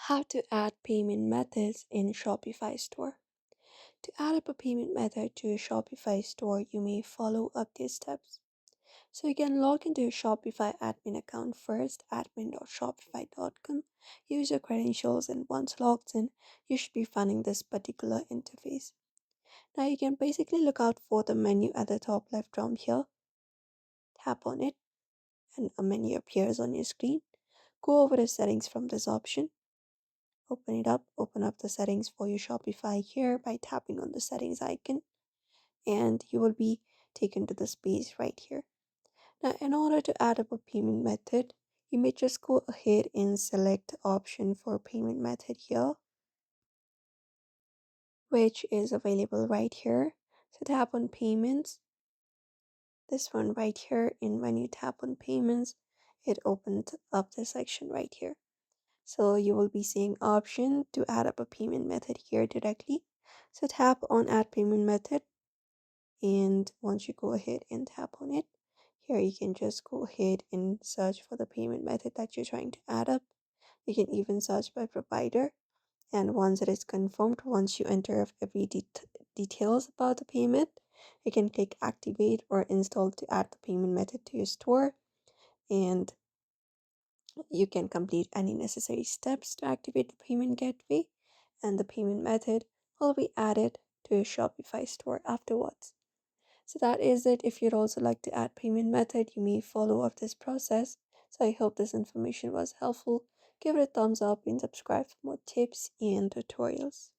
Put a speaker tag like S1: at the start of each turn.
S1: How to add payment methods in Shopify Store. To add up a payment method to your Shopify store, you may follow up these steps. So you can log into your Shopify admin account first, admin.shopify.com. Use your credentials, and once logged in, you should be finding this particular interface. Now you can basically look out for the menu at the top left from here. Tap on it and a menu appears on your screen. Go over the settings from this option. Open it up, open up the settings for your Shopify here by tapping on the settings icon, and you will be taken to this page right here. Now, in order to add up a payment method, you may just go ahead and select the option for payment method here, which is available right here. So tap on payments, this one right here, and when you tap on payments, it opens up the section right here. So you will be seeing option to add up a payment method here directly. So tap on add payment method, and once you go ahead and tap on it, here you can just go ahead and search for the payment method that you're trying to add up. You can even search by provider, and once it is confirmed, once you enter every details about the payment, you can click activate or install to add the payment method to your store, and you can complete any necessary steps to activate the payment gateway, and the payment method will be added to your Shopify store afterwards. So that is it. If you'd also like to add payment method, you may follow up this process. So I hope this information was helpful. Give it a thumbs up and subscribe for more tips and tutorials.